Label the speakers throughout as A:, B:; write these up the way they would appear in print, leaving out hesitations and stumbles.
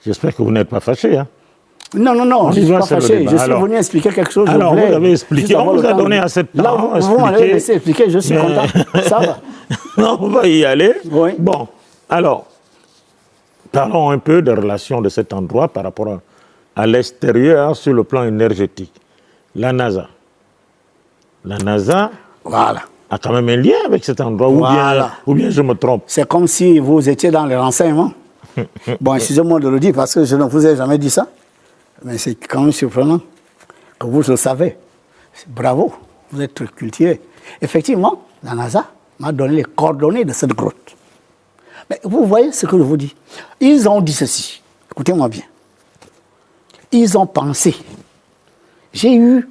A: J'espère que vous n'êtes pas fâché. Hein.
B: Non, je ne suis pas fâché. Je suis venu expliquer quelque chose.
A: Alors, vous avez expliqué, on vous a donné assez de temps.
B: Là, vous m'avez laissé expliquer, je suis content. Ça va.
A: Non, on va y aller.
B: Oui.
A: Bon, alors, parlons un peu des relations de cet endroit par rapport à l'extérieur sur le plan énergétique. La NASA. La NASA
B: voilà.
A: a quand même un lien avec cet endroit,
B: voilà.
A: ou bien je me trompe.
B: C'est comme si vous étiez dans les renseignements. Bon, excusez-moi de le dire parce que je ne vous ai jamais dit ça. Mais c'est quand même surprenant que vous le savez. Bravo, vous êtes cultivé. Effectivement, la NASA m'a donné les coordonnées de cette grotte. Mais vous voyez ce que je vous dis. Ils ont dit ceci. Écoutez-moi bien. Ils ont pensé. J'ai eu...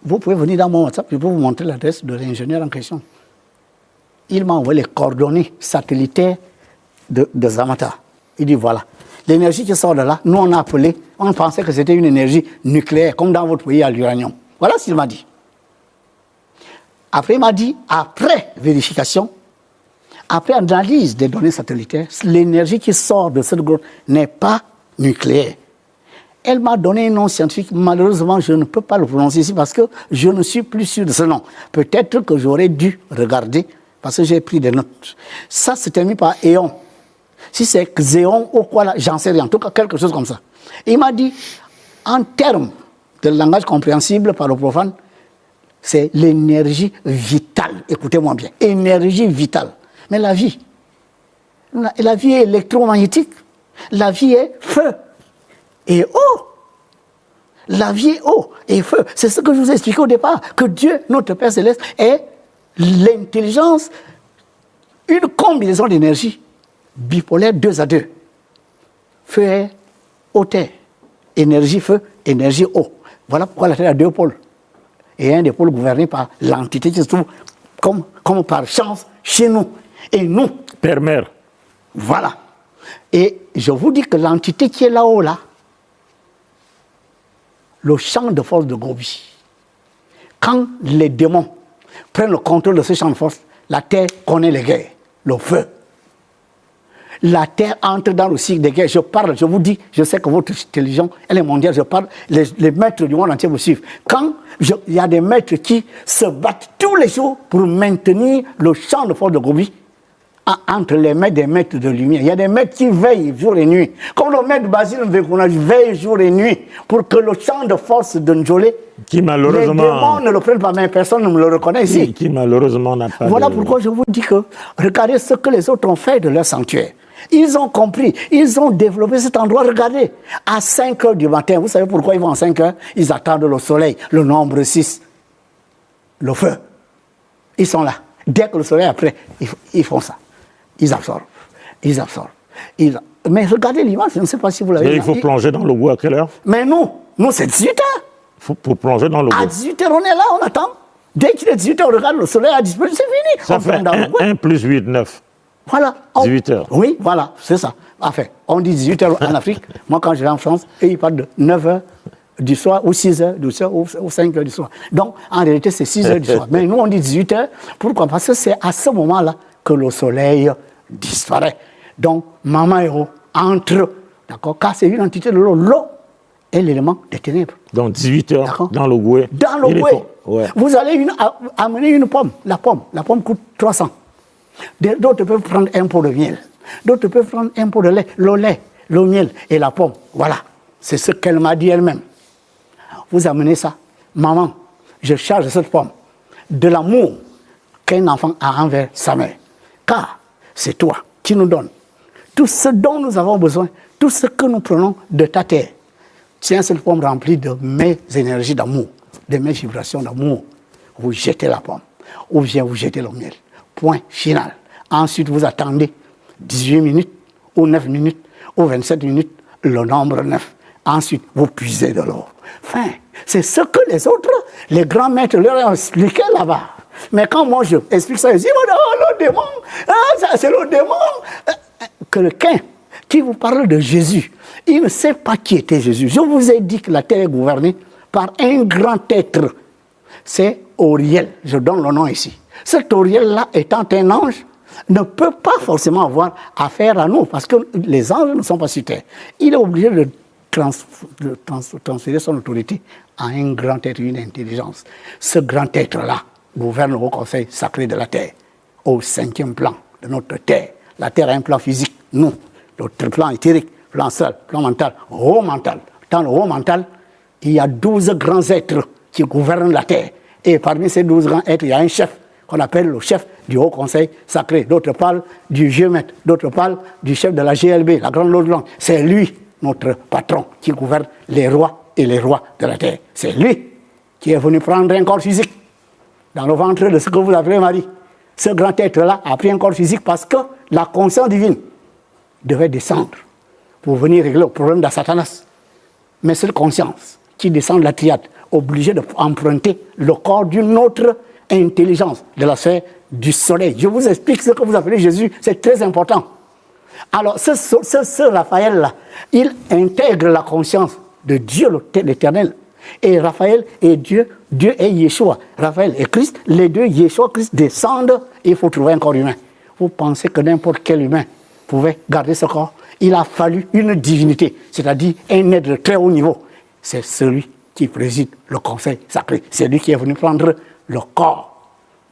B: Vous pouvez venir dans mon WhatsApp, je peux vous montrer l'adresse de l'ingénieur en question. Il m'a envoyé les coordonnées satellitaires de Zamata. Il dit voilà, l'énergie qui sort de là, nous on a appelé, on pensait que c'était une énergie nucléaire, comme dans votre pays à l'uranium. Voilà ce qu'il m'a dit. Après, il m'a dit, après vérification, après analyse des données satellitaires, l'énergie qui sort de cette grotte n'est pas nucléaire. Elle m'a donné un nom scientifique, malheureusement je ne peux pas le prononcer ici parce que je ne suis plus sûr de ce nom. Peut-être que j'aurais dû regarder parce que j'ai pris des notes. Ça se termine par éon. Si c'est Xéon ou quoi là, j'en sais rien. En tout cas, quelque chose comme ça. Et il m'a dit, en termes de langage compréhensible par le profane, c'est l'énergie vitale. Écoutez-moi bien, énergie vitale. Mais la vie est électromagnétique. La vie est feu et eau. La vie est eau et feu. C'est ce que je vous ai expliqué au départ, que Dieu, notre Père Céleste, est l'intelligence, une combinaison d'énergie bipolaire 2 à 2. Feu est eau terre. Énergie feu, énergie eau. Voilà pourquoi la Terre a 2 pôles. Et un des pôles gouverné par l'entité qui se trouve comme par chance chez nous. Et nous.
A: Père-mère.
B: Voilà. Et je vous dis que l'entité qui est là-haut, là, le champ de force de Gobi, quand les démons prennent le contrôle de ce champ de force, la Terre connaît les guerres, le feu. La Terre entre dans le cycle des guerres. Je parle, je vous dis, je sais que votre télévision, elle est mondiale, je parle, les maîtres du monde entier vous suivent. Quand il y a des maîtres qui se battent tous les jours pour maintenir le champ de force de Gobi entre les maîtres des maîtres de lumière. Il y a des maîtres qui veillent jour et nuit. Comme le maître Basile Mvekouna veille jour et nuit pour que le champ de force de Njolé,
A: qui malheureusement,
B: les démons ne le prennent pas, mais personne ne me le reconnaît ici.
A: Qui malheureusement n'a pas.
B: Voilà pourquoi je vous dis que regardez ce que les autres ont fait de leur sanctuaire. Ils ont compris, ils ont développé cet endroit. Regardez, à 5 h du matin, vous savez pourquoi ils vont à 5 h? Ils attendent le soleil, le nombre 6, le feu. Ils sont là. Dès que le soleil est prêt, ils font ça. Ils absorbent. Mais regardez l'image, je ne sais pas si vous l'avez vu.
A: Il faut plonger dans le goût à quelle heure?
B: Mais nous c'est 18 h.
A: Pour plonger dans le goût.
B: À 18 h, on est là, on attend. Dès qu'il est 18 h, on regarde, le soleil a disparu, c'est fini.
A: Ça fait 1 plus 8, 9.
B: Voilà.
A: 18 h.
B: Oui, voilà, c'est ça. Enfin, on dit 18 h en Afrique. Moi, quand je vais en France, ils parlent de 9 h du soir, ou 6 h du soir, ou 5 h du soir. Donc, en réalité, c'est 6 h du soir. Mais nous, on dit 18 h. Pourquoi? Parce que c'est à ce moment-là que le soleil disparaît. Donc, Mama Héros entre, d'accord, car c'est une entité de l'eau. L'eau est l'élément des ténèbres.
A: Donc, 18 h dans le gouet.
B: Dans le gouet. Ouais. Vous allez amener une pomme. La pomme coûte 300. D'autres peuvent prendre un pot de miel. D'autres peuvent prendre un pot de lait. Le lait, le miel et la pomme. Voilà. C'est ce qu'elle m'a dit elle-même. Vous amenez ça. Maman, je charge cette pomme de l'amour qu'un enfant a envers sa mère. Car c'est toi qui nous donnes tout ce dont nous avons besoin, tout ce que nous prenons de ta terre. Tiens cette pomme remplie de mes énergies d'amour, de mes vibrations d'amour. Vous jetez la pomme ou bien vous jetez le miel. Point final. Ensuite, vous attendez 18 minutes, ou 9 minutes, ou 27 minutes, le nombre 9. Ensuite, vous puisez de l'eau. Enfin, c'est ce que les autres, les grands maîtres leur ont expliqué là-bas. Mais quand moi je explique ça, ils disent, oh, le démon, c'est le démon. Quelqu'un qui vous parle de Jésus, il ne sait pas qui était Jésus. Je vous ai dit que la terre est gouvernée par un grand être. C'est Auriel, je donne le nom ici. Cet Auriel-là étant un ange, ne peut pas forcément avoir affaire à nous, parce que les anges ne sont pas sur terre. Il est obligé de transférer son autorité à un grand être, une intelligence. Ce grand être-là gouverne au conseil sacré de la terre, au 5e plan de notre terre. La terre a un plan physique, nous, notre plan éthérique, plan astral, plan mental, haut mental. Dans le haut mental, il y a 12 grands êtres qui gouvernent la terre. Et parmi ces 12 grands êtres, il y a un chef qu'on appelle le chef du Haut Conseil Sacré. D'autres parlent du géomètre, d'autres parlent du chef de la GLB, la Grande Loge Blanche. C'est lui, notre patron, qui gouverne les rois et les rois de la terre. C'est lui qui est venu prendre un corps physique dans le ventre de ce que vous appelez Marie. Ce grand être-là a pris un corps physique parce que la conscience divine devait descendre pour venir régler le problème de Satanas. Mais cette conscience qui descend de la triade, obligée d'emprunter le corps d'une autre intelligence de la sphère du soleil. Je vous explique ce que vous appelez Jésus, c'est très important. Alors, ce Raphaël-là, il intègre la conscience de Dieu l'Éternel. Et Raphaël est Dieu, Dieu est Yeshua. Raphaël est Christ, les deux, Yeshua, Christ, descendent et il faut trouver un corps humain. Vous pensez que n'importe quel humain pouvait garder ce corps? Il a fallu une divinité, c'est-à-dire un être de très haut niveau. C'est celui qui préside le conseil sacré. C'est lui qui est venu prendre le corps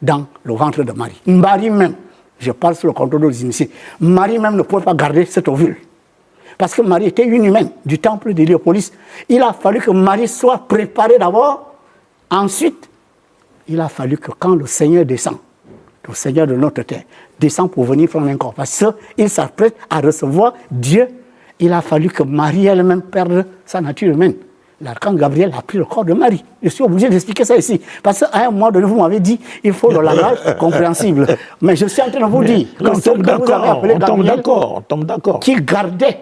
B: dans le ventre de Marie. Marie même, je parle sous le contrôle des initiés, Marie même ne pouvait pas garder cet ovule. Parce que Marie était une humaine du temple d'Héliopolis. Il a fallu que Marie soit préparée d'abord. Ensuite, il a fallu que quand le Seigneur descend, le Seigneur de notre terre, descend pour venir prendre un corps, parce qu'il s'apprête à recevoir Dieu, il a fallu que Marie elle-même perde sa nature humaine. L'archange Gabriel a pris le corps de Marie. Je suis obligé d'expliquer ça ici. Parce qu'à un moment donné, vous m'avez dit il faut le langage compréhensible. Mais je suis en train de vous dire que ce que vous avez appelé Gabriel,
A: on tombe d'accord.
B: Qui gardait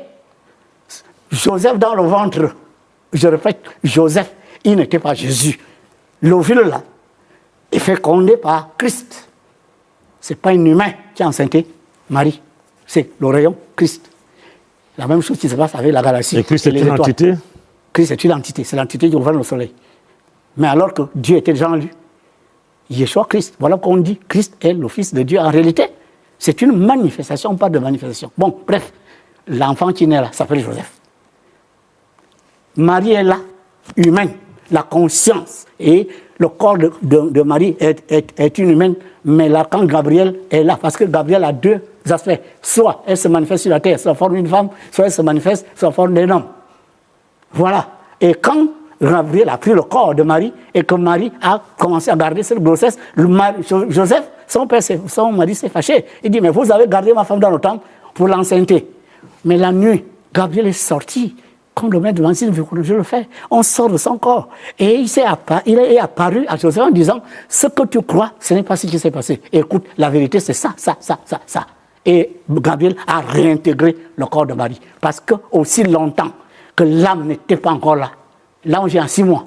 B: Joseph dans le ventre. Je répète, Joseph, il n'était pas Jésus. L'ovule là est fécondé par Christ. Ce n'est pas un humain qui a enceinté Marie. C'est le rayon Christ. La même chose qui se passe avec la galaxie.
A: Et Christ est une entité?
B: Christ est une entité. C'est l'entité qui gouverne le soleil. Mais alors que Dieu était déjà en lui. Yeshua Christ. Voilà qu'on dit Christ est le Fils de Dieu. En réalité, c'est une manifestation, pas de manifestation. Bon, bref, l'enfant qui naît là s'appelle Joseph. Marie est là, humaine, la conscience. Et le corps de Marie est une humaine, mais l'archange Gabriel est là, parce que Gabriel a deux aspects. Soit elle se manifeste sur la terre sous la forme d'une femme, soit elle se manifeste sous la forme d'un homme. Voilà. Et quand Gabriel a pris le corps de Marie et que Marie a commencé à garder cette grossesse, Joseph, son mari s'est fâché. Il dit, mais vous avez gardé ma femme dans le temple pour l'enceinte. Mais la nuit, Gabriel est sorti. Comme le maître de l'Ancien, je le fais. On sort de son corps. Et il est apparu à Joseph en disant, ce que tu crois, ce n'est pas ce qui s'est passé. Écoute, la vérité, c'est ça. Et Gabriel a réintégré le corps de Marie. Parce que aussi longtemps que l'âme n'était pas encore là, l'ange est en 6 mois.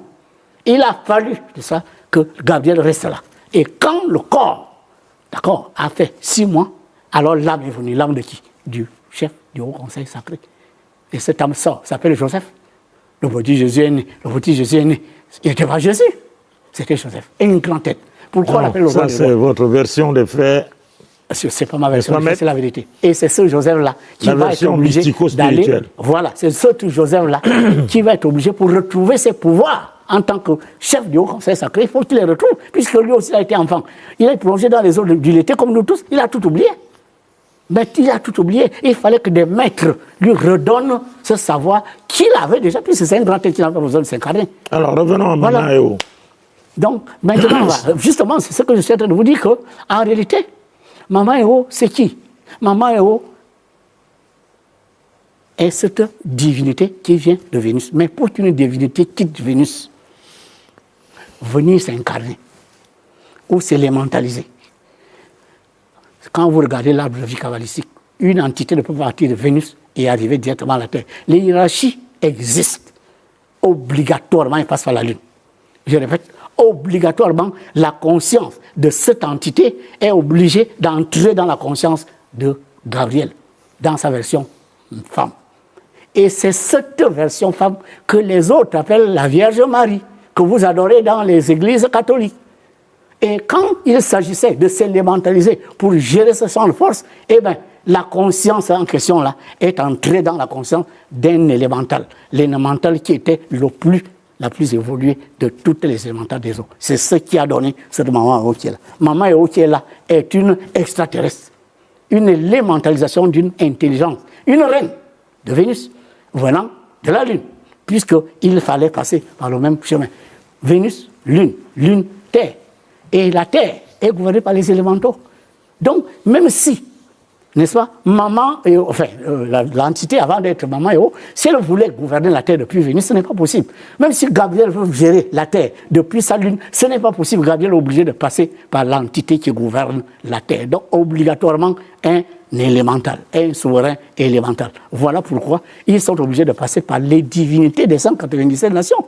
B: Il a fallu de ça que Gabriel reste là. Et quand le corps, d'accord, a fait 6 mois, alors l'âme est venue. L'âme de qui? Du chef du Haut Conseil Sacré. Et cet âme sort, s'appelle Joseph. Le petit Jésus est né. Il n'était pas Jésus, c'était Joseph. Et une grande tête. Pourquoi on l'appelle le roi des rois?
A: Ça, c'est votre version des faits.
B: C'est pas ma version, c'est la vérité. Et c'est ce Joseph-là qui va être obligé d'aller. Voilà, c'est ce Joseph-là qui va être obligé pour retrouver ses pouvoirs en tant que chef du Haut Conseil Sacré. Il faut qu'il les retrouve, puisque lui aussi a été enfant. Il est plongé dans les eaux du lété comme nous tous. Il a tout oublié. Mais il a tout oublié. Il fallait que des maîtres lui redonnent ce savoir qu'il avait déjà, puisque c'est un grand tête qui n'a pas besoin de s'incarner.
A: Alors revenons à Mama Eo.
B: Donc maintenant, justement, c'est ce que je suis en train de vous dire, qu'en réalité, Maman Eo, c'est qui? Maman Eo est cette divinité qui vient de Vénus. Mais pour qu'une divinité quitte Vénus, venir s'incarner ou s'élémentaliser. Quand vous regardez l'arbre de vie kabbalistique, une entité ne peut pas partir de Vénus et arriver directement à la Terre. Les hiérarchies existent. Obligatoirement, elles passent par la Lune. Je répète, obligatoirement, la conscience de cette entité est obligée d'entrer dans la conscience de Gabriel, dans sa version femme. Et c'est cette version femme que les autres appellent la Vierge Marie, que vous adorez dans les églises catholiques. Et quand il s'agissait de s'élémentaliser pour gérer ce champ de force, eh bien, la conscience en question là est entrée dans la conscience d'un élémental. L'élémental qui était la plus évoluée de toutes les élémentales des eaux. C'est ce qui a donné cette maman Eo qui est là. Maman Eo qui est là est une extraterrestre, une élémentalisation d'une intelligence, une reine de Vénus venant de la Lune, puisqu'il fallait passer par le même chemin. Vénus, Lune, Lune, Terre. Et la Terre est gouvernée par les élémentaux. Donc, même si, n'est-ce pas, l'entité avant d'être Maman Eo, si elle voulait gouverner la Terre depuis Vénus, ce n'est pas possible. Même si Gabriel veut gérer la Terre depuis sa Lune, ce n'est pas possible. Gabriel est obligé de passer par l'entité qui gouverne la Terre. Donc, obligatoirement, un élémental, un souverain élémental. Voilà pourquoi ils sont obligés de passer par les divinités des 197 nations.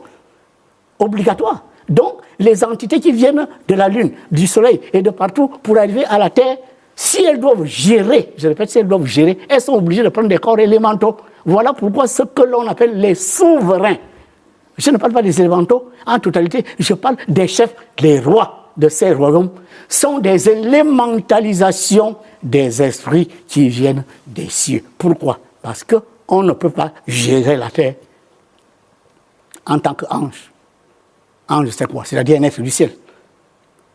B: Obligatoire. Donc, les entités qui viennent de la Lune, du Soleil et de partout pour arriver à la Terre, si elles doivent gérer, je répète, si elles doivent gérer, elles sont obligées de prendre des corps élémentaux. Voilà pourquoi ce que l'on appelle les souverains. Je ne parle pas des élémentaux en totalité, je parle des chefs, des rois de ces royaumes, sont des élémentalisations des esprits qui viennent des cieux. Pourquoi? Parce qu'on ne peut pas gérer la Terre en tant qu'ange. Ange, c'est quoi? C'est-à-dire un être du ciel.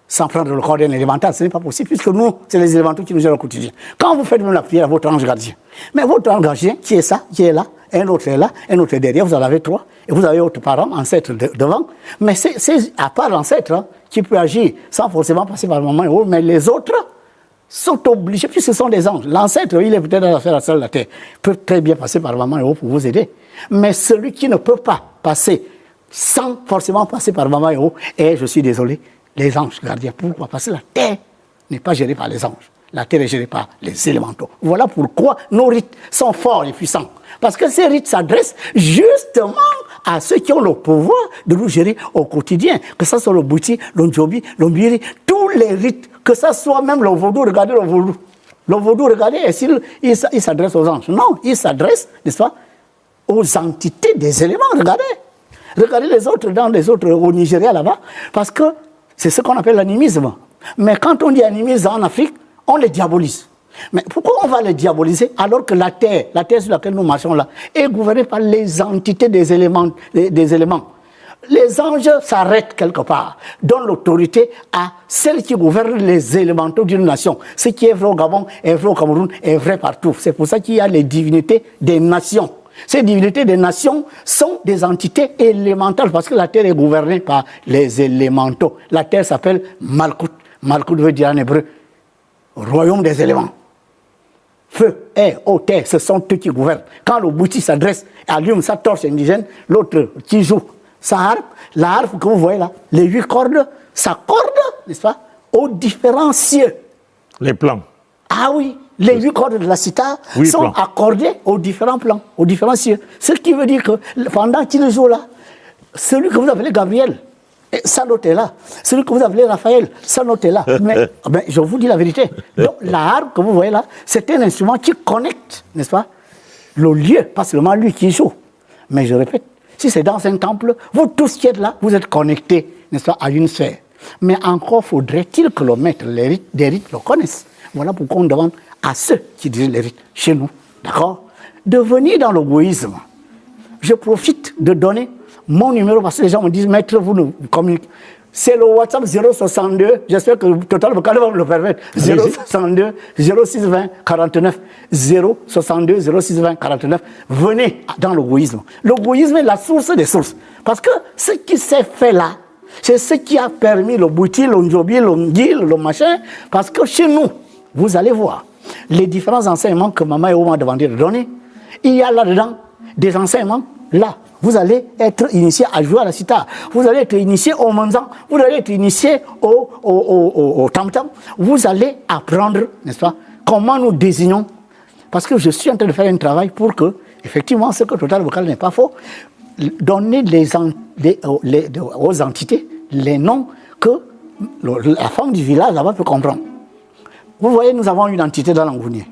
B: Sans prendre le corps d'un élémental, ce n'est pas possible, puisque nous, c'est les élémentaux qui nous gèrent au quotidien. Quand vous faites même la prière à votre ange gardien, mais votre ange gardien, qui est ça, qui est là, un autre est là, un autre est derrière, vous en avez trois, et vous avez votre parent, ancêtre devant, mais c'est à part l'ancêtre hein, qui peut agir sans forcément passer par le Maman Eo, mais les autres sont obligés, puisque ce sont des anges. L'ancêtre, il est peut-être dans l'affaire de la terre, peut très bien passer par le Maman Eo pour vous aider, mais celui qui ne peut pas passer sans forcément passer par Maman Eo, et je suis désolé, les anges gardiens. Pourquoi? Parce que la terre n'est pas gérée par les anges. La terre est gérée par les élémentaux. Voilà pourquoi nos rites sont forts et puissants. Parce que ces rites s'adressent justement à ceux qui ont le pouvoir de nous gérer au quotidien. Que ce soit le Bouti, le Ndjobi, le Mbiri, tous les rites, que ce soit même le vaudou, regardez le vaudou. Le vaudou, regardez, il s'adresse aux anges. Non, il s'adresse, n'est-ce pas, aux entités des éléments, regardez. Regardez les autres, dans les autres, au Nigeria là-bas, parce que c'est ce qu'on appelle l'animisme. Mais quand on dit animisme en Afrique, on les diabolise. Mais pourquoi on va les diaboliser alors que la terre sur laquelle nous marchons là, est gouvernée par les entités des éléments. Les anges s'arrêtent quelque part, donnent l'autorité à celles qui gouvernent les élémentaux d'une nation. Ce qui est vrai au Gabon, est vrai au Cameroun, est vrai partout. C'est pour ça qu'il y a les divinités des nations. Ces divinités des nations sont des entités élémentales parce que la terre est gouvernée par les élémentaux. La terre s'appelle Malkout. Malkout veut dire en hébreu royaume des éléments. Feu, air, eau, terre, ce sont eux qui gouvernent. Quand le Bouti s'adresse, allume sa torche indigène, l'autre qui joue sa harpe, la harpe que vous voyez là, les 8 cordes s'accordent, n'est-ce pas, aux différents cieux.
A: Les plans.
B: Ah oui, les 8 cordes de la cithare sont accordées aux différents plans, aux différents cieux. Ce qui veut dire que pendant qu'il joue là, celui que vous appelez Gabriel, sa note est là. Celui que vous appelez Raphaël, sa note est là. Mais je vous dis la vérité. Donc la harpe que vous voyez là, c'est un instrument qui connecte, n'est-ce pas, le lieu, pas seulement lui qui joue. Mais je répète, si c'est dans un temple, vous tous qui êtes là, vous êtes connectés, n'est-ce pas, à une sphère. Mais encore faudrait-il que le maître des rites le connaisse. Voilà pourquoi on demande à ceux qui dirigent les rites chez nous, d'accord, de venir dans l'égoïsme. Je profite de donner mon numéro parce que les gens me disent, maître, vous nous communiquez. C'est le WhatsApp 062, j'espère que Total va me le permettre, 062 0620 49, 062 0620 49. Venez dans l'égoïsme. L'égoïsme est la source des sources. Parce que ce qui s'est fait là, c'est ce qui a permis le Bouti, le Ndjobi, le Ngil, le machin, parce que chez nous, vous allez voir les différents enseignements que Maman Eo m'a demandé de donner. Il y a là-dedans des enseignements, là. Vous allez être initié à jouer à la cithare. Vous allez être initié au manzan. Vous allez être initié au tam-tam. Vous allez apprendre, n'est-ce pas, comment nous désignons. Parce que je suis en train de faire un travail pour que, effectivement, ce que Total Vocal n'est pas faux, donner aux entités les noms que la femme du village là-bas peut comprendre. Vous voyez, nous avons une entité dans l'Angounier.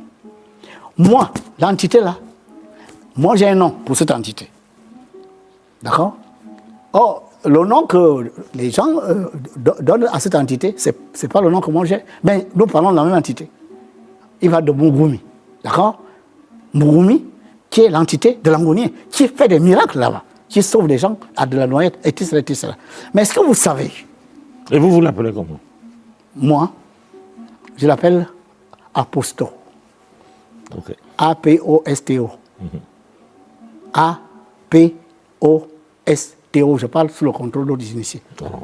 B: Moi, l'entité là, moi j'ai un nom pour cette entité. D'accord? Oh, le nom que les gens donnent à cette entité, ce n'est pas le nom que moi j'ai. Mais nous parlons de la même entité. Il va de Mugumi. D'accord? Mugumi, qui est l'entité de Langonien, qui fait des miracles là-bas, qui sauve des gens à de la noyette, et tout cela. Mais est-ce que vous savez?
A: Et vous l'appelez comment?
B: Moi, je l'appelle Aposto.
A: Okay.
B: A-P-O-S-T-O. A-P-O-S-T-O. Je parle sous le contrôle d'autres initiés.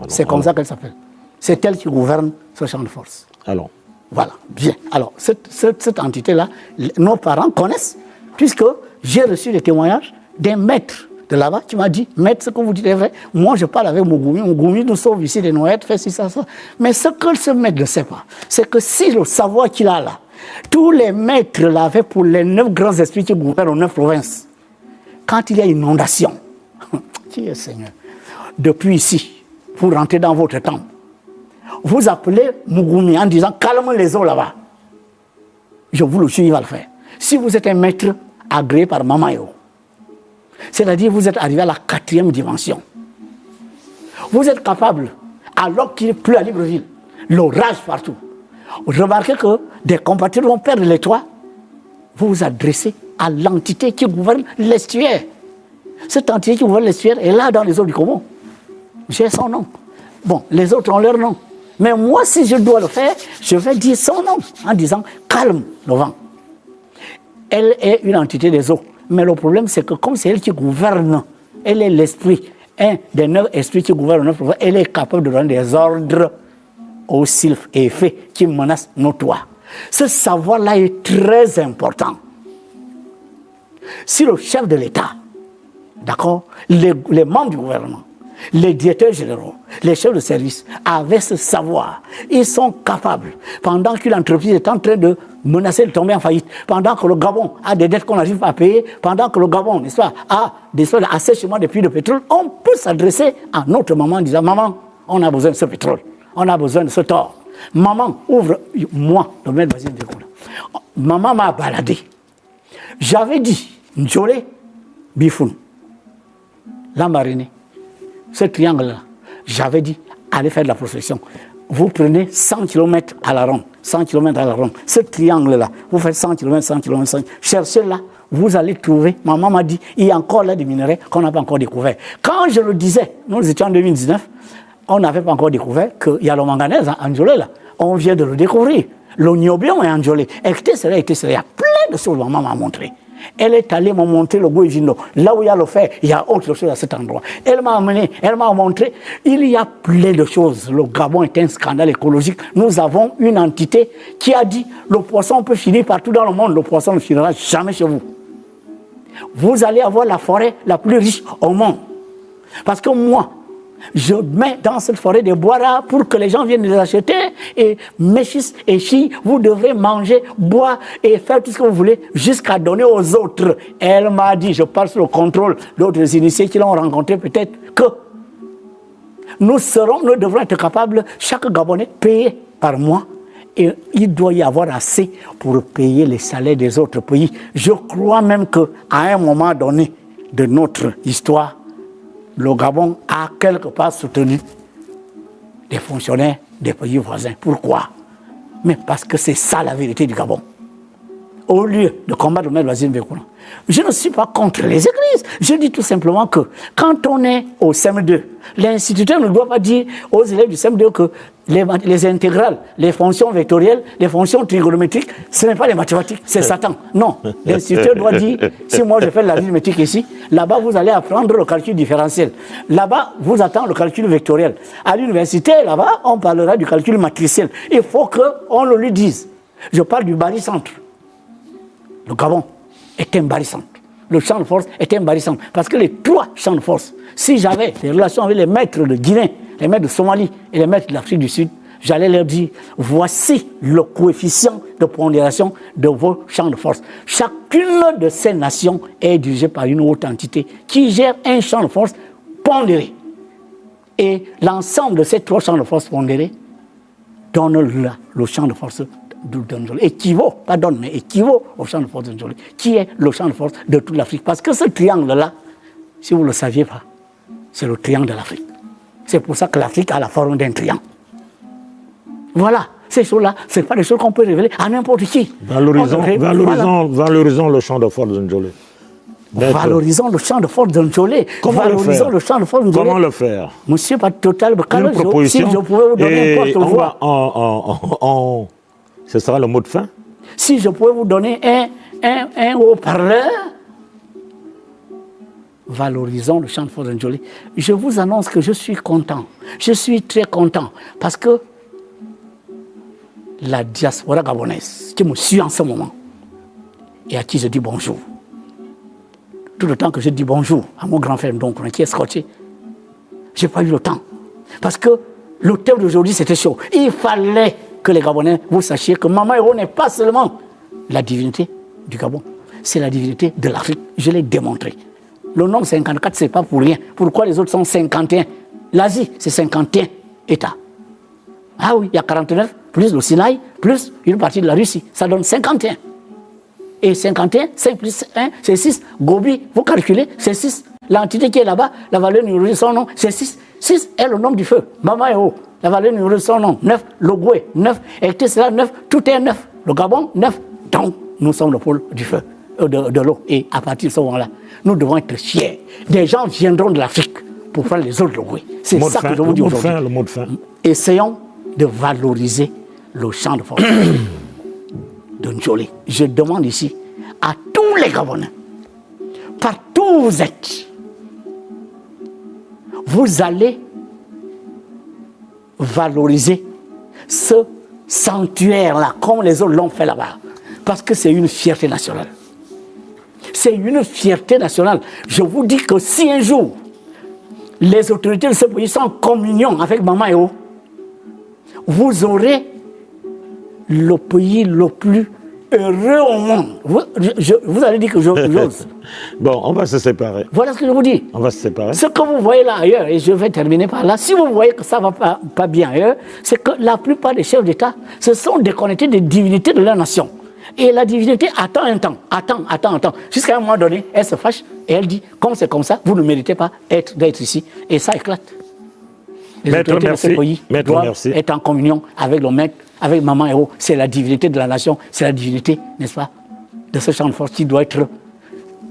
B: C'est comme ça qu'elle s'appelle. C'est elle qui gouverne ce champ de force.
A: Alors.
B: Voilà, bien. Alors, cette entité-là, nos parents connaissent, puisque j'ai reçu des témoignages d'un maître de là-bas qui m'a dit, maître, ce que vous dites est vrai. Moi, je parle avec Mugumi. Mugumi nous sauve ici des noyettes, fait ci, ça. Mais ce que ce maître ne sait pas, c'est que si le savoir qu'il a là, tous les maîtres l'avaient pour les 9 grands esprits qui gouvernent aux 9 provinces. Quand il y a inondation, qui est Seigneur? Depuis ici, pour rentrer dans votre temple, vous appelez Mugumi en disant calme les eaux là-bas. Je vous le jure, il va le faire. Si vous êtes un maître agréé par Mamayo, c'est-à-dire vous êtes arrivé à la 4e dimension, vous êtes capable, alors qu'il pleut à Libreville, l'orage partout, remarquez que des compatriotes vont perdre les toits, vous vous adressez à l'entité qui gouverne l'estuaire. Cette entité qui gouverne l'estuaire est là dans les eaux du Congo. J'ai son nom. Bon, les autres ont leur nom. Mais moi, si je dois le faire, je vais dire son nom en disant calme le vent. Elle est une entité des eaux. Mais le problème, c'est que comme c'est elle qui gouverne, elle est l'esprit, un des 9 esprits qui gouvernent 9 provinces, elle est capable de donner des ordres aux sylphes et fées qui menacent nos toits. Ce savoir-là est très important. Si le chef de l'État, d'accord, les membres du gouvernement, les directeurs généraux, les chefs de service avaient ce savoir, ils sont capables, pendant qu'une entreprise est en train de menacer de tomber en faillite, pendant que le Gabon a des dettes qu'on n'arrive pas à payer, pendant que le Gabon, n'est-ce pas, a des assèchements de puits de pétrole, on peut s'adresser à notre maman en disant « Maman, on a besoin de ce pétrole, on a besoin de ce tort. Maman, ouvre, moi, le maître Basile Vékoula. Maman m'a baladé. J'avais dit, Njolé, Bifoun, Lambaréné, ce triangle-là, j'avais dit, allez faire de la prospection. Vous prenez 100 km à la ronde, 100 km à la ronde. Ce triangle-là, vous faites 100 km, 100 km, 100 km. Cherchez là, vous allez trouver. Maman m'a dit, il y a encore là des minerais qu'on n'a pas encore découverts. Quand je le disais, nous étions en 2019, on n'avait pas encore découvert qu'il y a le manganèse en Njolé là. On vient de le découvrir. Le niobium est en Njolé. Il y a plein de choses que maman m'a montré. Elle est allée me montrer le Gouévindo. Là où il y a le fer, il y a autre chose à cet endroit. Elle m'a amené, elle m'a montré. Il y a plein de choses. Le Gabon est un scandale écologique. Nous avons une entité qui a dit le poisson peut finir partout dans le monde. Le poisson ne finira jamais chez vous. Vous allez avoir la forêt la plus riche au monde. Parce que moi, je mets dans cette forêt des bois rares pour que les gens viennent les acheter. Et méchis et chi, vous devrez manger, boire et faire tout ce que vous voulez jusqu'à donner aux autres. Elle m'a dit, je parle sous le contrôle d'autres initiés qui l'ont rencontré peut-être, que nous devrons être capables, chaque Gabonais, payer par mois. Et il doit y avoir assez pour payer les salaires des autres pays. Je crois même qu'à un moment donné de notre histoire, le Gabon a quelque part soutenu des fonctionnaires des pays voisins. Pourquoi? Mais parce que c'est ça la vérité du Gabon. Au lieu de combattre le maître Basile Vékoula, je ne suis pas contre les églises. Je dis tout simplement que quand on est au CM2, l'instituteur ne doit pas dire aux élèves du CM2 que les intégrales, les fonctions vectorielles, les fonctions trigonométriques, ce n'est pas les mathématiques, c'est Satan. Non, l'instituteur doit dire, si moi je fais l'arithmétique ici, là-bas vous allez apprendre le calcul différentiel. Là-bas, vous attendez le calcul vectoriel. À l'université, là-bas, on parlera du calcul matriciel. Il faut qu'on le lui dise. Je parle du barycentre. Le Gabon est un barycentre. Le champ de force est un barycentre. Parce que les 3 champs de force, si j'avais des relations avec les maîtres de Guinée, les maîtres de Somalie et les maîtres de l'Afrique du Sud, j'allais leur dire, voici le coefficient de pondération de vos champs de force. Chacune de ces nations est dirigée par une autre entité qui gère un champ de force pondéré. Et l'ensemble de ces 3 champs de force pondérés donne le champ de force d'Anjolé, équivaut au champ de force d'Anjolé, qui est le champ de force de toute l'Afrique. Parce que ce triangle-là, si vous ne le saviez pas, c'est le triangle de l'Afrique. C'est pour ça que l'Afrique a la forme d'un triangle. Voilà, ces choses-là, ce n'est pas des choses qu'on peut révéler à n'importe qui.
A: Valorisons le champ de force de Njolé.
B: Valorisons le champ de force de Njolé. Valorisons le champ de force de Njolé.
A: Comment le faire?
B: Monsieur Total,
A: une proposition,
B: si je pouvais vous donner un porte-voix.
A: Ce sera le mot de fin.
B: Si je pouvais vous donner un haut-parleur, valorisons le champ de force de Njolé. Je vous annonce que je suis content. Je suis très content parce que la diaspora gabonaise qui me suit en ce moment et à qui je dis bonjour. Tout le temps que je dis bonjour à mon grand frère donc qui est scotché, je n'ai pas eu le temps. Parce que le thème d'aujourd'hui c'était chaud. Il fallait que les Gabonais, vous sachiez que Mama Héros n'est pas seulement la divinité du Gabon, c'est la divinité de l'Afrique. Je l'ai démontré. Le nombre 54, ce n'est pas pour rien. Pourquoi les autres sont 51? L'Asie, c'est 51 États. Ah oui, il y a 49, plus le Sinaï, plus une partie de la Russie. Ça donne 51. Et 51, 5 plus 1, c'est 6. Gobi, vous calculez, c'est 6. L'entité qui est là-bas, la valeur numérique de son nom, c'est 6. 6 est le nom du feu. Mama Héros, la valeur numérique de son nom, 9. Le Goué, 9. Ectesla, 9. Tout est 9. Le Gabon, 9. Donc, nous sommes le pôle du feu, de l'eau. Et à partir de ce moment-là, nous devons être fiers. Des gens viendront de l'Afrique pour faire les autres Goué. C'est ça que je vous dis aujourd'hui.
A: Le mot de fin.
B: Essayons de valoriser le champ de force de Njolé. Je demande ici à tous les Gabonais, partout où vous êtes, vous allez valoriser ce sanctuaire-là, comme les autres l'ont fait là-bas, parce que c'est une fierté nationale. C'est une fierté nationale. Je vous dis que si un jour, les autorités de ce pays sont en communion avec Mama Héros, vous aurez le pays le plus heureux au monde. Vous allez dire que j'ose.
A: Bon, on va se séparer.
B: Voilà ce que je vous dis.
A: On va se séparer.
B: Ce que vous voyez là ailleurs, et je vais terminer par là, si vous voyez que ça ne va pas bien ailleurs, c'est que la plupart des chefs d'État se sont déconnectés des divinités de leur nation. Et la divinité attend un temps, attend. Jusqu'à un moment donné, elle se fâche et elle dit, comme c'est comme ça, vous ne méritez pas d'être ici. Et ça éclate. Les autorités de ce pays doivent être en communion avec le maître, avec Maman Héros. C'est la divinité de la nation, c'est la divinité, n'est-ce pas, de ce champ de force qui doit être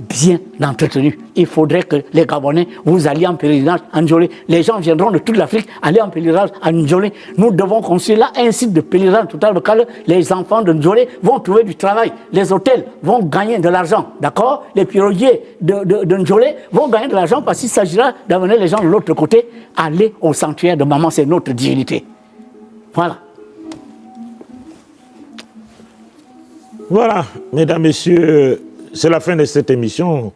B: bien entretenu. Il faudrait que les Gabonais, vous alliez en pèlerinage à Njolé. Les gens viendront de toute l'Afrique aller en pèlerinage à Njolé. Nous devons construire là un site de pèlerinage total local. Les enfants de Njolé vont trouver du travail. Les hôtels vont gagner de l'argent. D'accord? Les piroguiers de Njolé vont gagner de l'argent parce qu'il s'agira d'amener les gens de l'autre côté, aller au sanctuaire de Maman, c'est notre divinité. Voilà.
A: Voilà, mesdames, messieurs, c'est la fin de cette émission.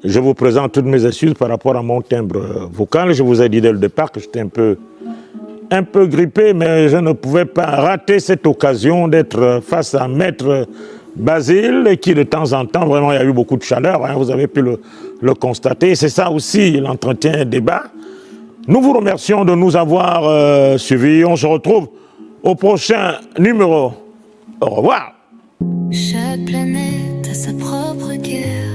A: Je vous présente toutes mes excuses par rapport à mon timbre vocal. Je vous ai dit dès le départ que j'étais un peu grippé, mais je ne pouvais pas rater cette occasion d'être face à Maître Basile, et qui de temps en temps, vraiment, il y a eu beaucoup de chaleur, hein, vous avez pu le constater. C'est ça aussi l'entretien débat. Nous vous remercions de nous avoir suivis. On se retrouve au prochain numéro. Au revoir.
C: Chaque planète a sa propre guerre.